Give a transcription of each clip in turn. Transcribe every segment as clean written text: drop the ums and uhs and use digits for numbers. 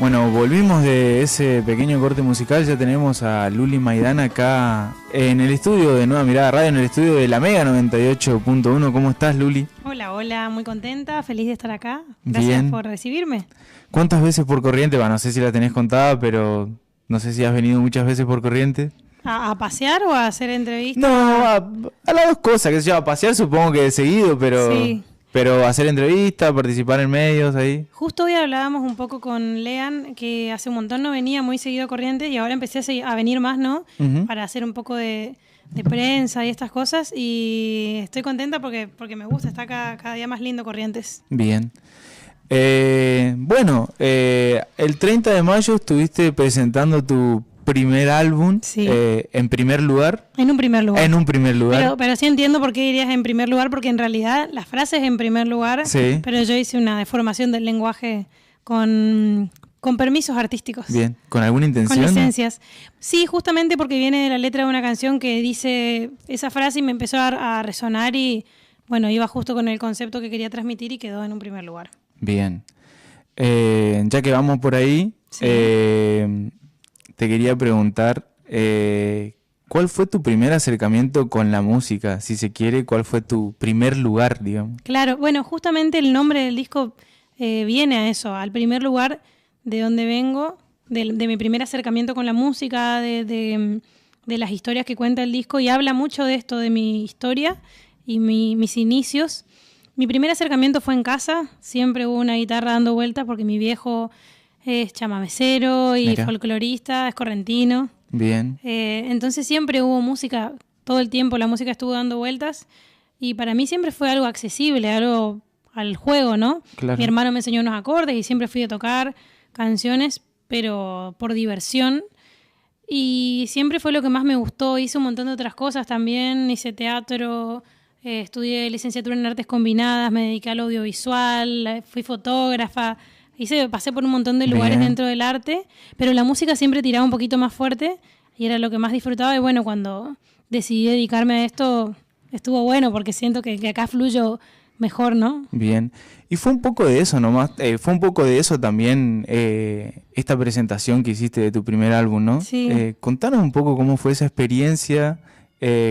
Bueno, volvimos de ese pequeño corte musical, ya tenemos a Luli Maidana acá en el estudio de Nueva Mirada Radio, en el estudio de la Mega 98.1. ¿Cómo estás, Luli? Hola, hola, muy contenta, feliz de estar acá. Gracias Bien. por recibirme. ¿Cuántas veces por Corrientes? No sé si la tenés contada, pero no sé si has venido muchas veces por Corrientes. ¿A pasear o a hacer entrevistas? No, a las dos cosas, que se llama pasear supongo que de seguido, pero... Sí. Pero hacer entrevistas, participar en medios ahí. Justo hoy hablábamos un poco con Lean, que hace un montón no venía muy seguido a Corrientes y ahora empecé a venir más, ¿no? Uh-huh. Para hacer un poco de prensa y estas cosas, y estoy contenta porque me gusta, está cada día más lindo Corrientes. Bien. Bueno, el 30 de mayo estuviste presentando tu primer álbum, sí. En primer lugar. En un primer lugar. En un primer lugar. Pero sí entiendo por qué dirías en primer lugar, porque en realidad la frase es en primer lugar, sí. Pero yo hice una deformación del lenguaje con permisos artísticos. Bien, ¿con alguna intención? Con licencias. Sí, justamente porque viene de la letra de una canción que dice esa frase y me empezó a resonar y, bueno, iba justo con el concepto que quería transmitir y quedó en un primer lugar. Bien. Ya que vamos por ahí, sí. Te quería preguntar, ¿cuál fue tu primer acercamiento con la música? Si se quiere, ¿cuál fue tu primer lugar, digamos? Claro, bueno, justamente el nombre del disco viene a eso, al primer lugar de donde vengo, de mi primer acercamiento con la música, de las historias que cuenta el disco, y habla mucho de esto, de mi historia y mis inicios. Mi primer acercamiento fue en casa, siempre hubo una guitarra dando vueltas porque mi viejo es chamamecero y folclorista, es correntino. Bien. Entonces siempre hubo música, todo el tiempo la música estuvo dando vueltas y para mí siempre fue algo accesible, algo al juego, ¿no? Claro. Mi hermano me enseñó unos acordes y siempre fui a tocar canciones, pero por diversión. Y siempre fue lo que más me gustó. Hice un montón de otras cosas también, hice teatro, estudié licenciatura en artes combinadas, me dediqué al audiovisual, fui fotógrafa. Pasé por un montón de lugares dentro del arte, pero la música siempre tiraba un poquito más fuerte y era lo que más disfrutaba. Y bueno, cuando decidí dedicarme a esto, estuvo bueno porque siento que acá fluyo mejor, ¿no? Bien. Y fue un poco de eso nomás, fue un poco de eso también esta presentación que hiciste de tu primer álbum, ¿no? Sí. Contanos un poco cómo fue esa experiencia,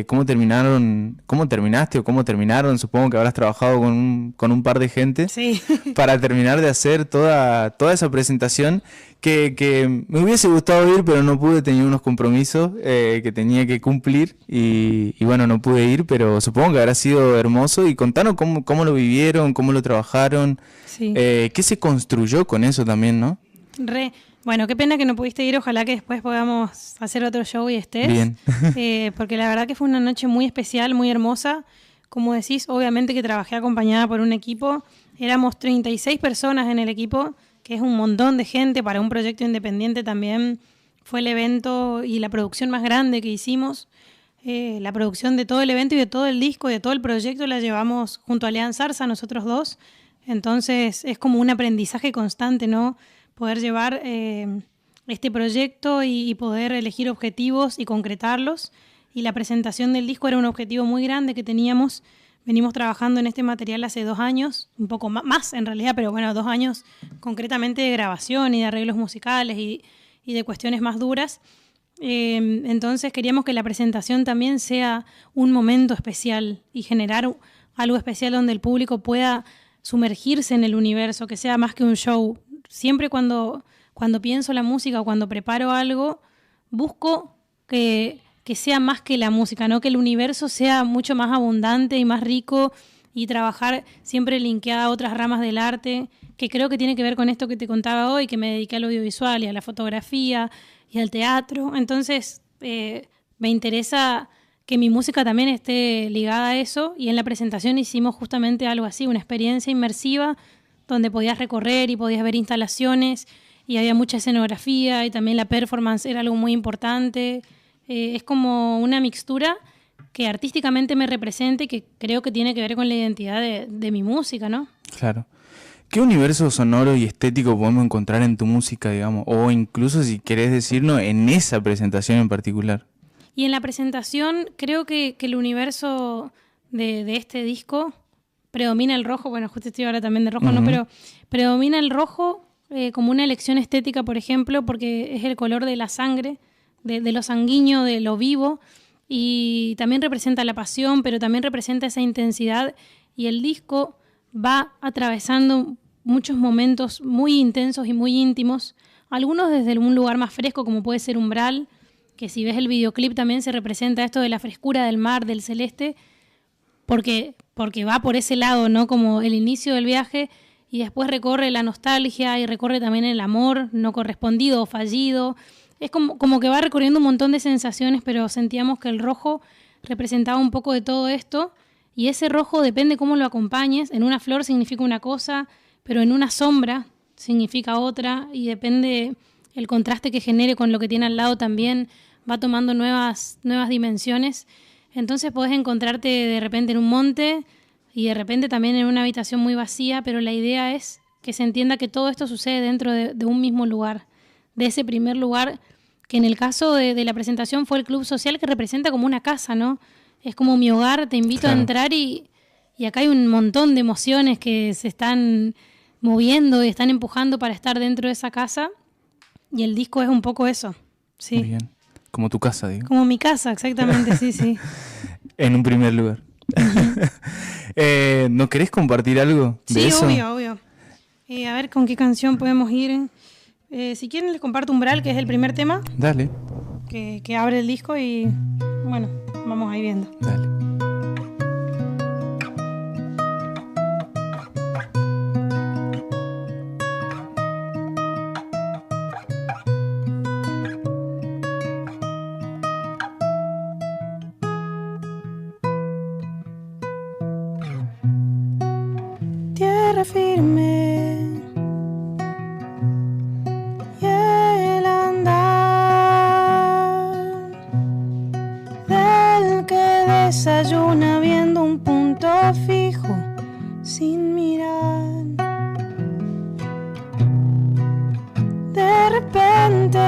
cómo terminaste o cómo terminaron, supongo que habrás trabajado con un par de gente, sí. Para terminar de hacer toda esa presentación que me hubiese gustado ir, pero no pude, tenía unos compromisos que tenía que cumplir y bueno, no pude ir, pero supongo que habrá sido hermoso. Y contanos cómo lo vivieron, cómo lo trabajaron, sí. ¿Qué se construyó con eso también, no? Bueno, qué pena que no pudiste ir, ojalá que después podamos hacer otro show y estés. Bien. Porque la verdad que fue una noche muy especial, muy hermosa. Como decís, obviamente que trabajé acompañada por un equipo. Éramos 36 personas en el equipo, que es un montón de gente para un proyecto independiente también. Fue el evento y la producción más grande que hicimos. La producción de todo el evento y de todo el disco, de todo el proyecto, la llevamos junto a Lean Zarza, nosotros dos. Entonces es como un aprendizaje constante, ¿no? Poder llevar este proyecto y poder elegir objetivos y concretarlos. Y la presentación del disco era un objetivo muy grande que teníamos. Venimos trabajando en este material hace 2 años, un poco más en realidad, pero bueno, 2 años concretamente de grabación y de arreglos musicales y de cuestiones más duras. Entonces queríamos que la presentación también sea un momento especial y generar algo especial donde el público pueda sumergirse en el universo, que sea más que un show. Siempre cuando pienso la música o cuando preparo algo, busco que sea más que la música, ¿no? Que el universo sea mucho más abundante y más rico y trabajar siempre linkeada a otras ramas del arte, que creo que tiene que ver con esto que te contaba hoy, que me dediqué al audiovisual y a la fotografía y al teatro. Entonces me interesa que mi música también esté ligada a eso y en la presentación hicimos justamente algo así, una experiencia inmersiva donde podías recorrer y podías ver instalaciones y había mucha escenografía y también la performance era algo muy importante. Es como una mixtura que artísticamente me represente y que creo que tiene que ver con la identidad de mi música, ¿no? Claro. ¿Qué universo sonoro y estético podemos encontrar en tu música, digamos? O incluso, si querés decirnos, en esa presentación en particular. Y en la presentación creo que el universo de este disco predomina el rojo. Bueno, justo estoy ahora también de rojo, ¿no? Pero predomina el rojo como una elección estética, por ejemplo, porque es el color de la sangre, de lo sanguíneo, de lo vivo, y también representa la pasión, pero también representa esa intensidad, y el disco va atravesando muchos momentos muy intensos y muy íntimos, algunos desde un lugar más fresco, como puede ser Umbral, que si ves el videoclip también se representa esto de la frescura del mar, del celeste, porque va por ese lado, ¿no? Como el inicio del viaje, y después recorre la nostalgia y recorre también el amor no correspondido o fallido. Es como que va recorriendo un montón de sensaciones, pero sentíamos que el rojo representaba un poco de todo esto, y ese rojo depende cómo lo acompañes. En una flor significa una cosa, pero en una sombra significa otra, y depende el contraste que genere con lo que tiene al lado también, va tomando nuevas dimensiones. Entonces podés encontrarte de repente en un monte y de repente también en una habitación muy vacía, pero la idea es que se entienda que todo esto sucede dentro de un mismo lugar, de ese primer lugar, que en el caso de la presentación fue el club social, que representa como una casa, ¿no? Es como mi hogar, te invito a entrar y acá hay un montón de emociones que se están moviendo y están empujando para estar dentro de esa casa, y el disco es un poco eso. Sí. Muy bien. Como tu casa, digo. Como mi casa, exactamente, sí, sí. En un primer lugar. ¿No querés compartir algo de eso? Sí, obvio. A ver con qué canción podemos ir. Si quieren les comparto Umbral, que es el primer tema. Dale. Que abre el disco y bueno, vamos ahí viendo. Dale. Tierra firme y el andar del que desayuna viendo un punto fijo sin mirar. De repente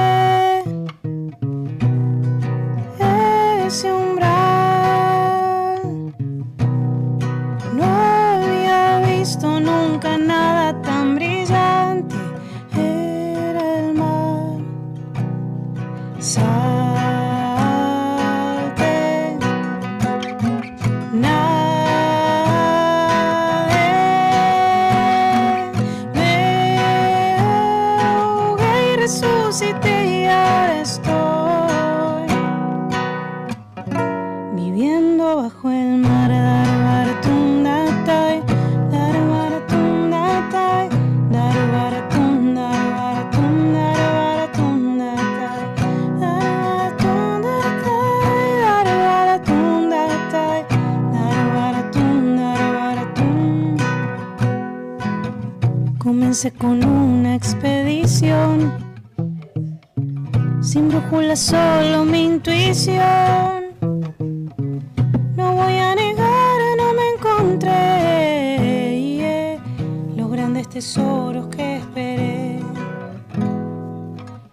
ese umbral no había visto nunca nada tan brillante, era el mar. Salte, nadé, me ahogué y resucité y ahora estoy viviendo bajo el mar. Comencé con una expedición, sin brújula, solo mi intuición. No voy a negar, no me encontré los grandes tesoros que esperé,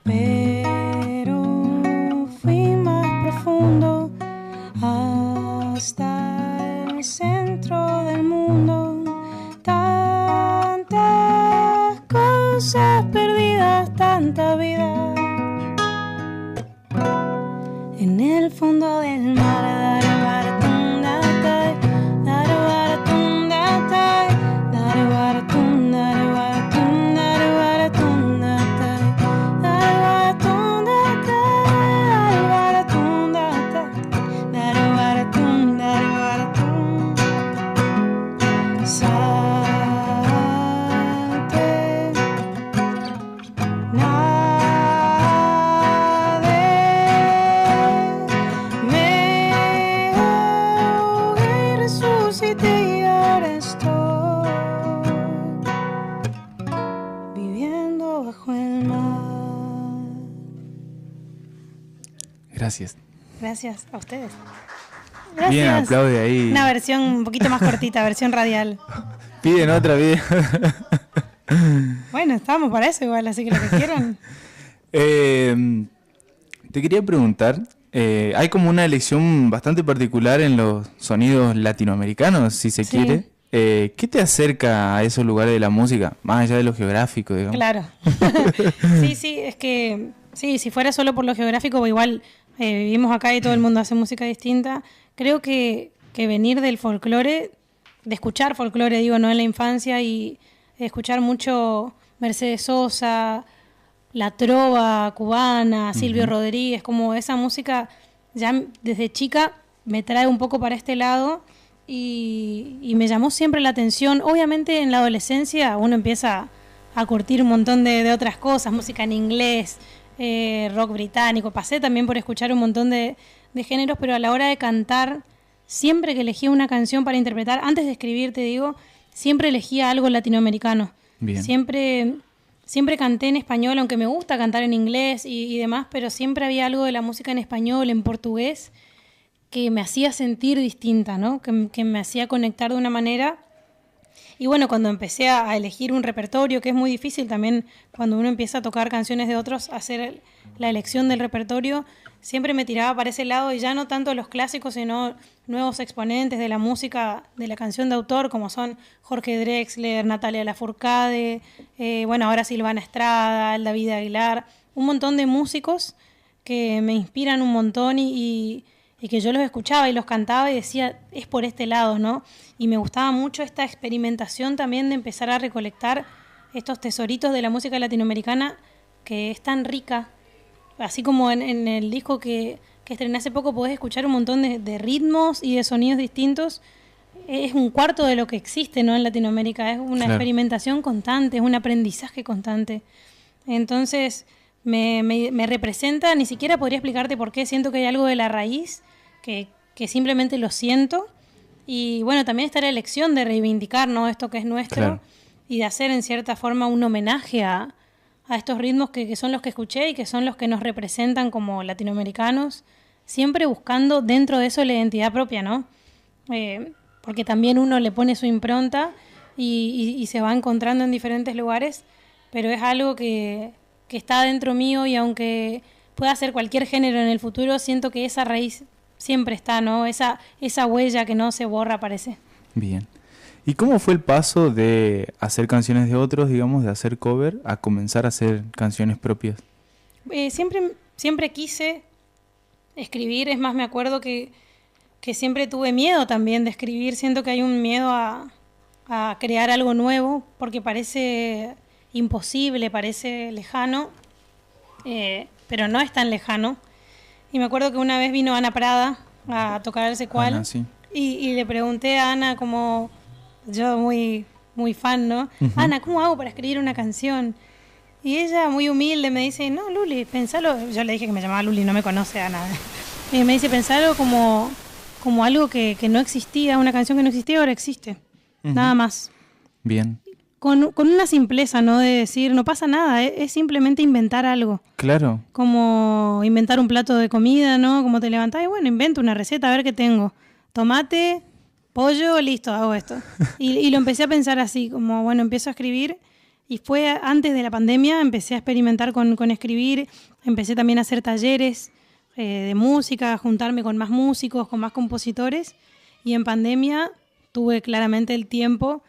pero fui más profundo hasta el centro del mundo. Cosas perdidas, tanta vida en el fondo del mar. Gracias. Gracias a ustedes. Gracias. Bien, aplaude ahí. Una versión un poquito más cortita, versión radial. Piden otra vida. Bueno, estamos para eso igual, así que lo que quieran. Te quería preguntar, hay como una elección bastante particular en los sonidos latinoamericanos, si se quiere. ¿Qué te acerca a esos lugares de la música? Más allá de lo geográfico, digamos. Claro. Sí, es que sí, si fuera solo por lo geográfico, igual vivimos acá y todo el mundo hace música distinta. Creo que venir del folclore, de escuchar folclore, digo, no en la infancia, y escuchar mucho Mercedes Sosa, la trova cubana, Silvio Rodríguez, como esa música ya desde chica me trae un poco para este lado y me llamó siempre la atención. Obviamente en la adolescencia uno empieza a curtir un montón de otras cosas, música en inglés, rock británico. Pasé también por escuchar un montón de géneros, pero a la hora de cantar, siempre que elegía una canción para interpretar, antes de escribir, te digo, siempre elegía algo latinoamericano. Bien. Siempre canté en español, aunque me gusta cantar en inglés y demás, pero siempre había algo de la música en español, en portugués, que me hacía sentir distinta, ¿no? Que me hacía conectar de una manera. Y bueno, cuando empecé a elegir un repertorio, que es muy difícil también cuando uno empieza a tocar canciones de otros, hacer la elección del repertorio, siempre me tiraba para ese lado, y ya no tanto los clásicos, sino nuevos exponentes de la música, de la canción de autor, como son Jorge Drexler, Natalia Lafourcade, bueno, ahora Silvana Estrada, el David Aguilar, un montón de músicos que me inspiran un montón y que yo los escuchaba y los cantaba y decía, es por este lado, ¿no? Y me gustaba mucho esta experimentación también de empezar a recolectar estos tesoritos de la música latinoamericana, que es tan rica. Así como en el disco que estrené hace poco podés escuchar un montón de ritmos y de sonidos distintos. Es un cuarto de lo que existe, ¿no? En Latinoamérica. Es una experimentación constante, es un aprendizaje constante. Entonces me representa, ni siquiera podría explicarte por qué. Siento que hay algo de la raíz que simplemente lo siento. Y bueno, también está la elección de reivindicar, ¿no? Esto que es nuestro, y de hacer en cierta forma un homenaje a estos ritmos que son los que escuché y que son los que nos representan como latinoamericanos, siempre buscando dentro de eso la identidad propia, ¿no? Porque también uno le pone su impronta y se va encontrando en diferentes lugares, pero es algo que está dentro mío, y aunque pueda ser cualquier género en el futuro, siento que esa raíz siempre está, ¿no? Esa huella que no se borra, parece. Bien. ¿Y cómo fue el paso de hacer canciones de otros, digamos, de hacer cover, a comenzar a hacer canciones propias? Siempre quise escribir. Es más, me acuerdo que siempre tuve miedo también de escribir. Siento que hay un miedo a crear algo nuevo, porque parece imposible, parece lejano, pero no es tan lejano. Y me acuerdo que una vez vino Ana Prada a tocar el Secual. Ana, sí. Y le pregunté a Ana, como yo muy, muy fan, ¿no? Ana, ¿cómo hago para escribir una canción? Y ella, muy humilde, me dice, no, Luli, pensalo. Yo le dije que me llamaba Luli, no me conoce Ana. Y me dice, pensalo como algo que no existía, una canción que no existía, ahora existe. Nada más. Bien. Con una simpleza, ¿no? De decir, no pasa nada, es simplemente inventar algo. Claro. Como inventar un plato de comida, ¿no? Como te levantás y bueno, invento una receta, a ver qué tengo. Tomate, pollo, listo, hago esto. Y lo empecé a pensar así, como bueno, empiezo a escribir. Y fue antes de la pandemia, empecé a experimentar con escribir. Empecé también a hacer talleres de música, a juntarme con más músicos, con más compositores. Y en pandemia tuve claramente el tiempo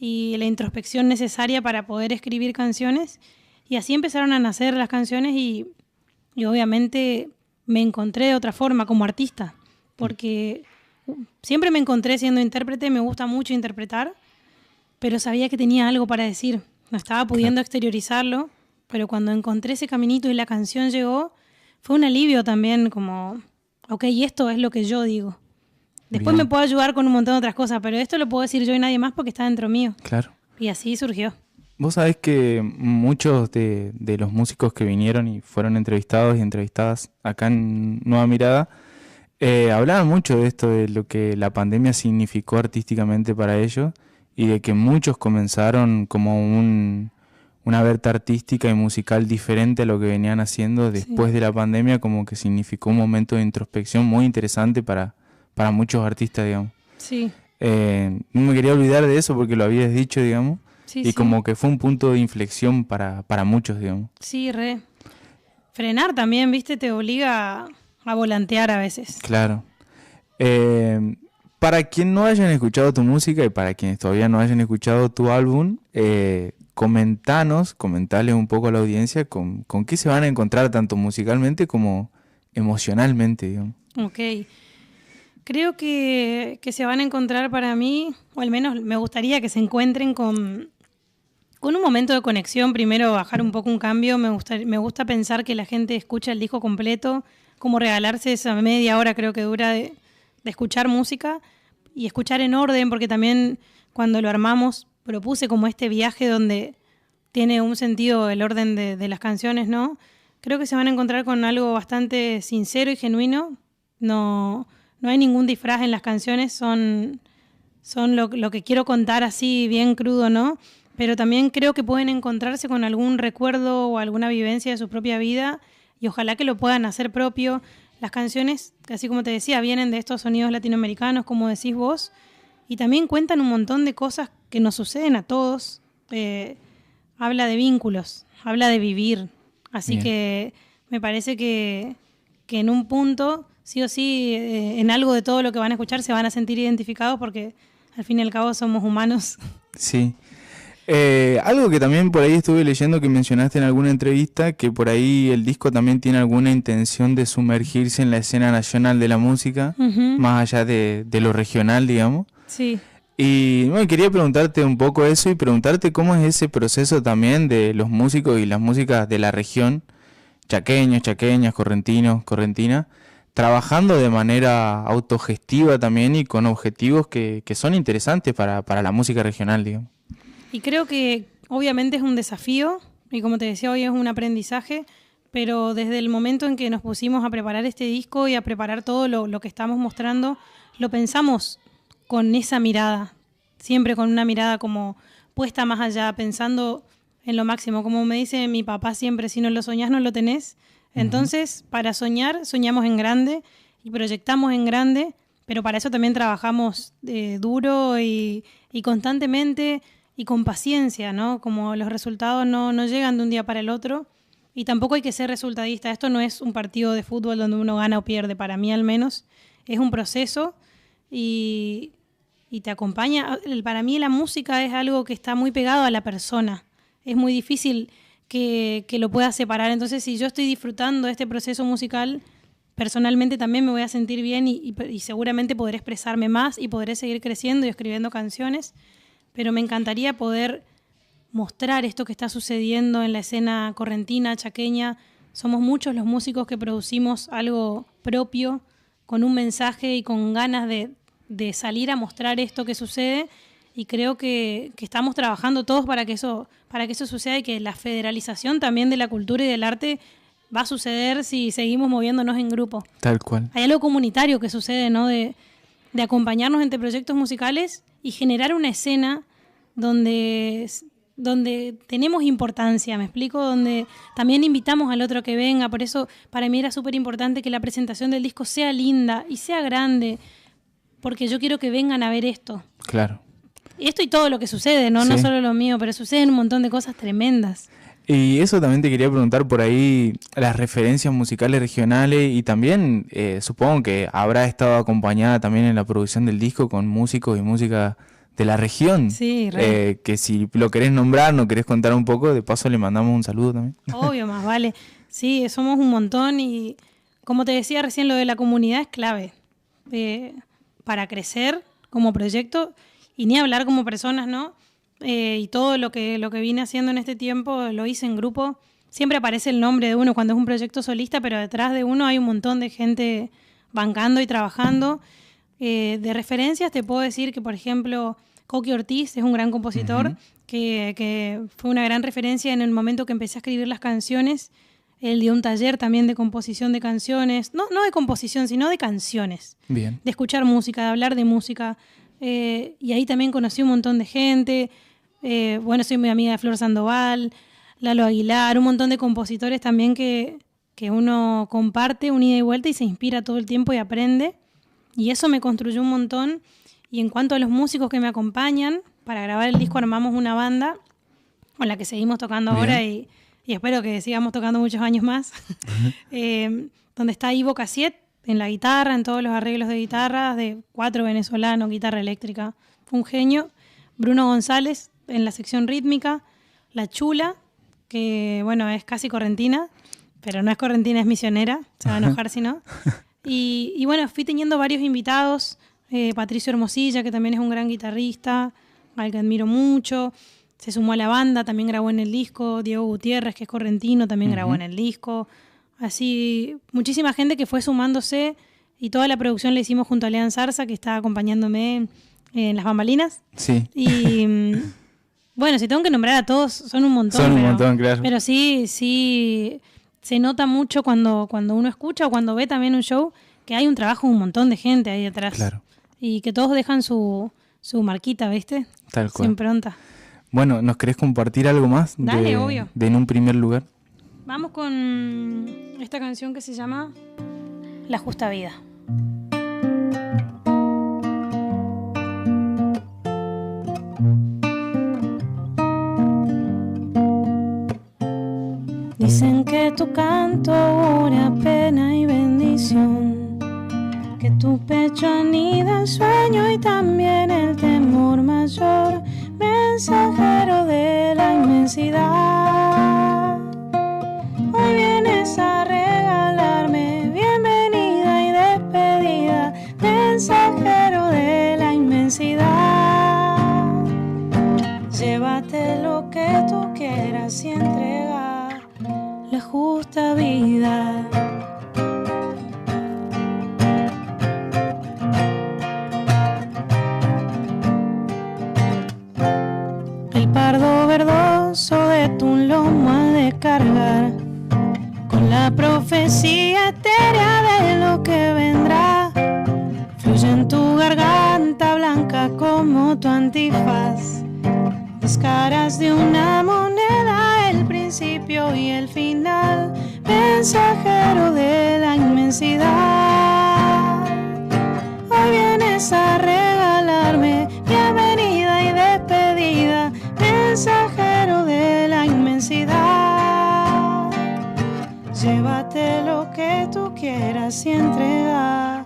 y la introspección necesaria para poder escribir canciones, y así empezaron a nacer las canciones, y obviamente me encontré de otra forma como artista, porque siempre me encontré siendo intérprete, me gusta mucho interpretar, pero sabía que tenía algo para decir, no estaba pudiendo exteriorizarlo, pero cuando encontré ese caminito y la canción llegó, fue un alivio también, como, ok, esto es lo que yo digo. Después me puedo ayudar con un montón de otras cosas, pero esto lo puedo decir yo y nadie más porque está dentro mío. Claro. Y así surgió. Vos sabés que muchos de los músicos que vinieron y fueron entrevistados y entrevistadas acá en Nueva Mirada, hablaban mucho de esto, de lo que la pandemia significó artísticamente para ellos, y de que muchos comenzaron como una verta artística y musical diferente a lo que venían haciendo después de la pandemia, como que significó un momento de introspección muy interesante para muchos artistas, digamos. Sí. No me quería olvidar de eso porque lo habías dicho, digamos, Sí, como que fue un punto de inflexión para muchos, digamos. Sí, re. Frenar también, ¿viste? Te obliga a volantear a veces. Claro. para quien no hayan escuchado tu música y para quienes todavía no hayan escuchado tu álbum, comentale un poco a la audiencia con qué se van a encontrar tanto musicalmente como emocionalmente, digamos. Ok. Creo que se van a encontrar para mí, o al menos me gustaría que se encuentren con un momento de conexión. Primero, bajar un poco un cambio. Me gusta pensar que la gente escucha el disco completo, como regalarse esa media hora creo que dura de escuchar música y escuchar en orden, porque también cuando lo armamos propuse como este viaje donde tiene un sentido el orden de las canciones, ¿no? Creo que se van a encontrar con algo bastante sincero y genuino. No hay ningún disfraz en las canciones, son lo que quiero contar así bien crudo, ¿no? Pero también creo que pueden encontrarse con algún recuerdo o alguna vivencia de su propia vida y ojalá que lo puedan hacer propio. Las canciones, así como te decía, vienen de estos sonidos latinoamericanos, como decís vos, y también cuentan un montón de cosas que nos suceden a todos. Habla de vínculos, habla de vivir. Así Bien. que me parece que en un punto, sí o sí, en algo de todo lo que van a escuchar se van a sentir identificados porque al fin y al cabo somos humanos. Sí. Algo que también por ahí estuve leyendo que mencionaste en alguna entrevista, que por ahí el disco también tiene alguna intención de sumergirse en la escena nacional de la música, Ujú. más allá de lo regional, digamos. Sí. Y bueno, quería preguntarte un poco eso y preguntarte cómo es ese proceso también de los músicos y las músicas de la región, chaqueños, chaqueñas, correntinos, correntinas, trabajando de manera autogestiva también y con objetivos que son interesantes para la música regional, digamos. Y creo que obviamente es un desafío y como te decía hoy es un aprendizaje, pero desde el momento en que nos pusimos a preparar este disco y a preparar todo lo que estamos mostrando, lo pensamos con esa mirada, siempre con una mirada como puesta más allá, pensando en lo máximo. Como me dice mi papá siempre, si no lo soñás no lo tenés. Entonces, para soñar, soñamos en grande y proyectamos en grande, pero para eso también trabajamos duro y constantemente y con paciencia, ¿no? Como los resultados no llegan de un día para el otro y tampoco hay que ser resultadista. Esto no es un partido de fútbol donde uno gana o pierde, para mí al menos. Es un proceso y te acompaña. Para mí la música es algo que está muy pegado a la persona. Es muy difícil que lo pueda separar. Entonces, si yo estoy disfrutando de este proceso musical, personalmente también me voy a sentir bien y seguramente podré expresarme más y podré seguir creciendo y escribiendo canciones. Pero me encantaría poder mostrar esto que está sucediendo en la escena correntina, chaqueña. Somos muchos los músicos que producimos algo propio, con un mensaje y con ganas de salir a mostrar esto que sucede. Y creo que estamos trabajando todos para que eso suceda y que la federalización también de la cultura y del arte va a suceder si seguimos moviéndonos en grupo. Tal cual. Hay algo comunitario que sucede, ¿no? De acompañarnos entre proyectos musicales y generar una escena donde tenemos importancia, ¿me explico? Donde también invitamos al otro que venga. Por eso para mí era súper importante que la presentación del disco sea linda y sea grande, porque yo quiero que vengan a ver esto. Claro. Esto y todo lo que sucede, ¿no? Sí. No solo lo mío, pero suceden un montón de cosas tremendas. Y eso también te quería preguntar por ahí, las referencias musicales regionales y también supongo que habrá estado acompañada también en la producción del disco con músicos y música de la región. Sí, que si lo querés nombrar, no querés contar un poco, de paso le mandamos un saludo también. Obvio, más vale. Sí, somos un montón y como te decía recién, lo de la comunidad es clave para crecer como proyecto y ni hablar como personas, ¿no? Y todo lo que vine haciendo en este tiempo lo hice en grupo. Siempre aparece el nombre de uno cuando es un proyecto solista, pero detrás de uno hay un montón de gente bancando y trabajando. De referencias te puedo decir que, por ejemplo, Coqui Ortiz es un gran compositor que fue una gran referencia en el momento que empecé a escribir las canciones. Él dio un taller también de composición de canciones, no de composición, sino de canciones. Bien. De escuchar música, de hablar de música. Y ahí también conocí un montón de gente. Bueno, soy muy amiga de Flor Sandoval, Lalo Aguilar, un montón de compositores también que uno comparte un ida y vuelta y se inspira todo el tiempo y aprende. Y eso me construyó un montón. Y en cuanto a los músicos que me acompañan, para grabar el disco armamos una banda con la que seguimos tocando ahora y espero que sigamos tocando muchos años más. Donde está Ivo Casiet, en la guitarra, en todos los arreglos de guitarra, de 4 venezolanos, guitarra eléctrica. Fue un genio. Bruno González en la sección rítmica. La Chula, que bueno, es casi correntina, pero no es correntina, es misionera. Se va a enojar si no. Y bueno, fui teniendo varios invitados. Patricio Hermosilla, que también es un gran guitarrista, al que admiro mucho. Se sumó a la banda, también grabó en el disco. Diego Gutiérrez, que es correntino, también grabó en el disco. Así, muchísima gente que fue sumándose y toda la producción la hicimos junto a Lean Zarza, que está acompañándome en las bambalinas. Sí. Y bueno, si tengo que nombrar a todos, son un montón. Son un montón, claro. Pero sí, se nota mucho cuando uno escucha o cuando ve también un show que hay un trabajo de un montón de gente ahí detrás. Claro. Y que todos dejan su marquita, ¿viste? Tal cual. Su impronta. Bueno, ¿nos querés compartir algo más? Dale, obvio. De En un primer lugar. Vamos con esta canción que se llama La Justa Vida. Dicen que tu canto una pena y bendición, que tu pecho anida el sueño y también el temor mayor, mensajero de la inmensidad. Hoy vienes a regalarme bienvenida y despedida, mensajero de la inmensidad. Llévate lo que tú quieras y entrega la justa vida. El pardo verdoso de tu lomo ha de cargar con la profecía etérea de lo que vendrá. Fluye en tu garganta blanca como tu antifaz, las caras de una moneda, el principio y el final, mensajero de la inmensidad. Hoy vienes a regalarme bienvenida y despedida, mensajero de la inmensidad. Llévate lo que tú quieras y entrega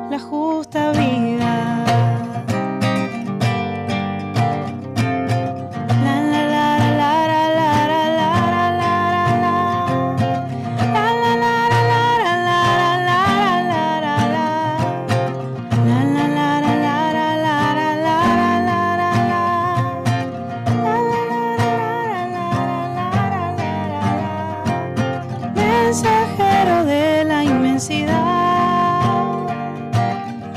la justa vida. Mensajero de la inmensidad,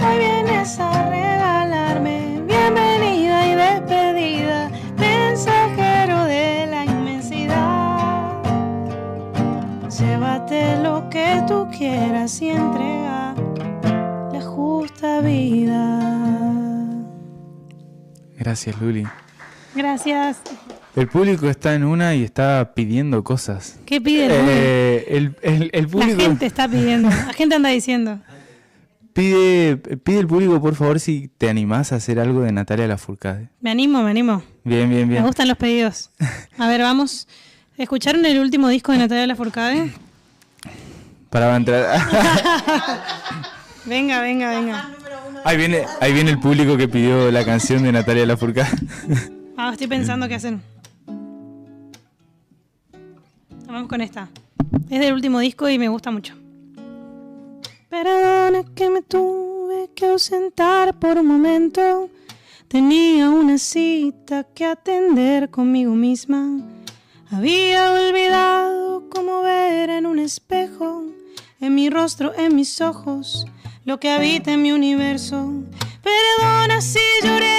hoy vienes a regalarme bienvenida y despedida, mensajero de la inmensidad. Llévate lo que tú quieras y entrega la justa vida. Gracias, Luli. Gracias. El público está en una y está pidiendo cosas. ¿Qué piden? El público La gente está pidiendo. La gente anda diciendo. pide el público, por favor, si te animás a hacer algo de Natalia Lafourcade. Me animo. Bien. Me gustan los pedidos. A ver, vamos. ¿Escucharon el último disco de Natalia Lafourcade? Para entrar. Venga. Ahí viene el público que pidió la canción de Natalia Lafourcade. Estoy pensando qué hacer. Vamos con esta. Es del último disco y me gusta mucho. Perdona que me tuve que ausentar por un momento. Tenía una cita que atender conmigo misma. Había olvidado cómo ver en un espejo, en mi rostro, en mis ojos, lo que habita en mi universo. Perdona si lloré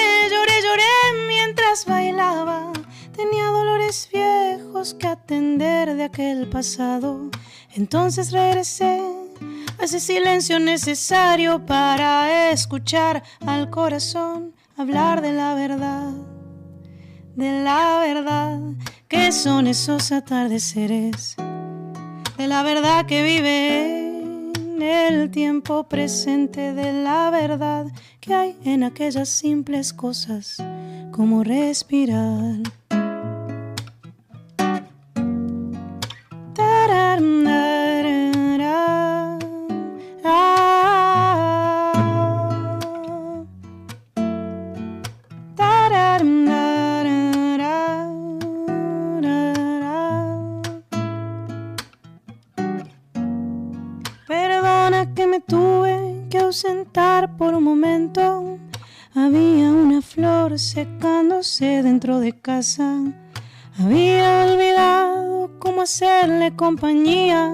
mientras bailaba. Tenía dolores viejos que atender de aquel pasado. Entonces regresé a ese silencio necesario para escuchar al corazón hablar de la verdad que son esos atardeceres, de la verdad que vive en el tiempo presente, de la verdad que hay en aquellas simples cosas como respirar. tuve que ausentar por un momento. Había una flor secándose dentro de casa. Había olvidado cómo hacerle compañía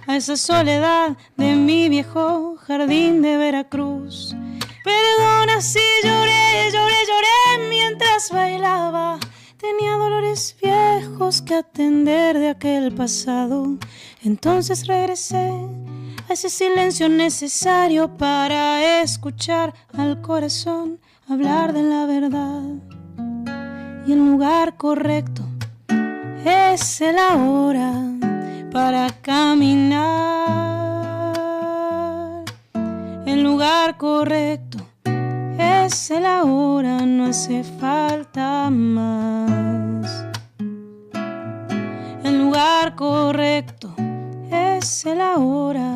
a esa soledad de mi viejo jardín de Veracruz. Perdona si lloré, lloré, lloré mientras bailaba. Tenía dolores viejos que atender de aquel pasado. Entonces regresé a ese silencio necesario para escuchar al corazón hablar de la verdad. Y el lugar correcto es el ahora para caminar. El lugar correcto es el ahora, no hace falta más. El lugar correcto es el ahora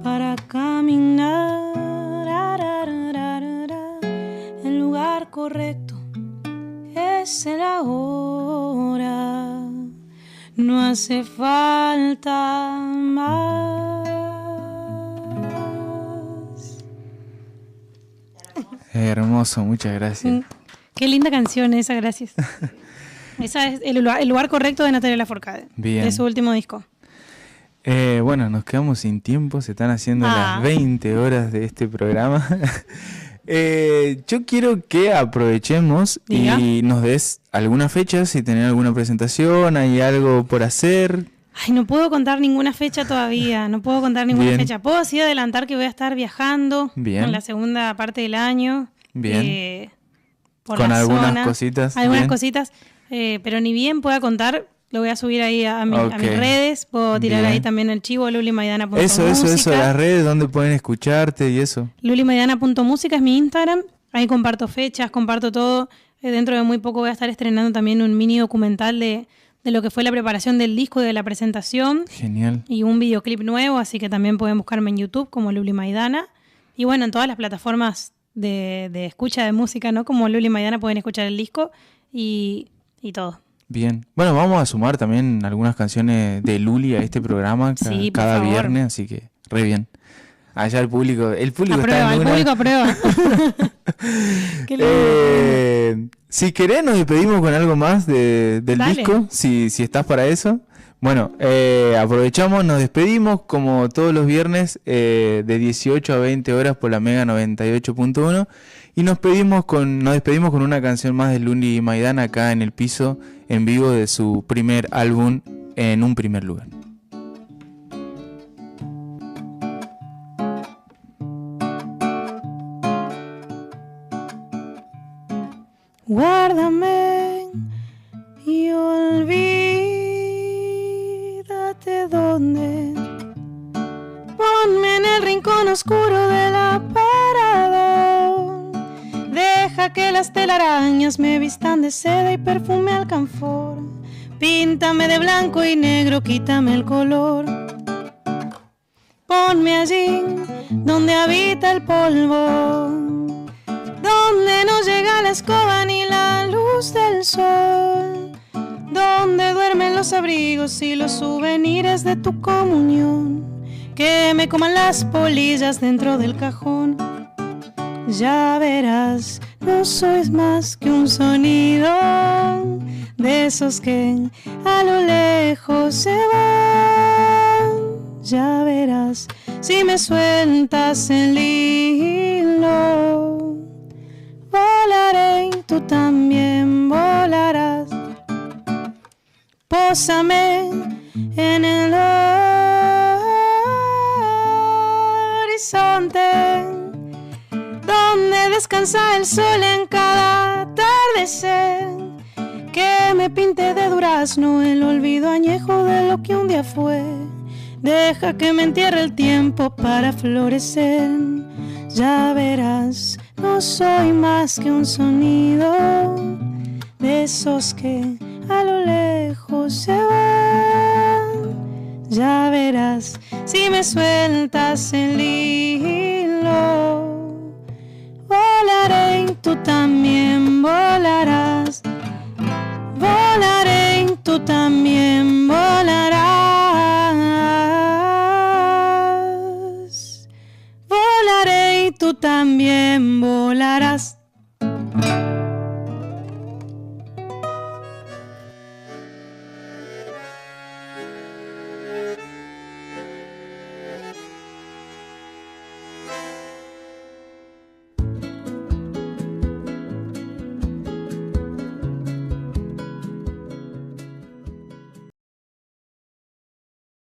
para caminar. El lugar correcto es el ahora, no hace falta más. Hermoso, muchas gracias. Qué linda canción esa, gracias. Esa es el lugar correcto de Natalia Lafourcade, Bien. de su último disco. Bueno, nos quedamos sin tiempo, se están haciendo las 20 horas de este programa. Yo quiero que aprovechemos y nos des alguna fecha, si tenés alguna presentación, hay algo por hacer. Ay, no puedo contar ninguna fecha todavía, no puedo contar ninguna Bien. fecha. Puedo así adelantar que voy a estar viajando en la segunda parte del año. Bien. Por con la algunas zona. cositas. Algunas bien. cositas, pero ni bien pueda contar, lo voy a subir ahí a mis redes. Puedo tirar ahí también el chivo, lulimaidana.música. Eso, las redes donde pueden escucharte y eso. lulimaidana.música es mi Instagram, ahí comparto fechas, comparto todo. Dentro de muy poco voy a estar estrenando también un mini documental de lo que fue la preparación del disco y de la presentación. Genial. Y un videoclip nuevo, así que también pueden buscarme en YouTube como Luli Maidana. Y bueno, en todas las plataformas de escucha de música, ¿no? Como Luli Maidana pueden escuchar el disco y todo. Bien. Bueno, vamos a sumar también algunas canciones de Luli a este programa Sí, cada por favor. viernes, así que re bien. Allá el público Aprueba, está en el público aprueba. Qué lindo. Si querés nos despedimos con algo más del Dale. disco, si estás para eso. Bueno, aprovechamos, nos despedimos como todos los viernes de 18 a 20 horas por la Mega 98.1 y nos despedimos con una canción más de Luli Maidana acá en el piso en vivo de su primer álbum En un primer lugar. Guárdame y olvídate dónde. Ponme en el rincón oscuro del aparador. Deja que las telarañas me vistan de seda y perfume alcanfor. Píntame de blanco y negro, quítame el color. Ponme allí donde habita el polvo, donde no llega la escoba ni la luz del sol, donde duermen los abrigos y los souvenirs de tu comunión, que me coman las polillas dentro del cajón. Ya verás, no sois más que un sonido de esos que a lo lejos se van. Ya verás, si me sueltas el hilo, volaré y tú también volarás. Pósame en el horizonte, donde descansa el sol en cada atardecer, que me pinte de durazno el olvido añejo de lo que un día fue. Deja que me entierre el tiempo para florecer. Ya verás, no soy más que un sonido de esos que a lo lejos se van. Ya verás, si me sueltas el hilo, volaré y tú también volarás. Volaré y tú también volarás. también volarás.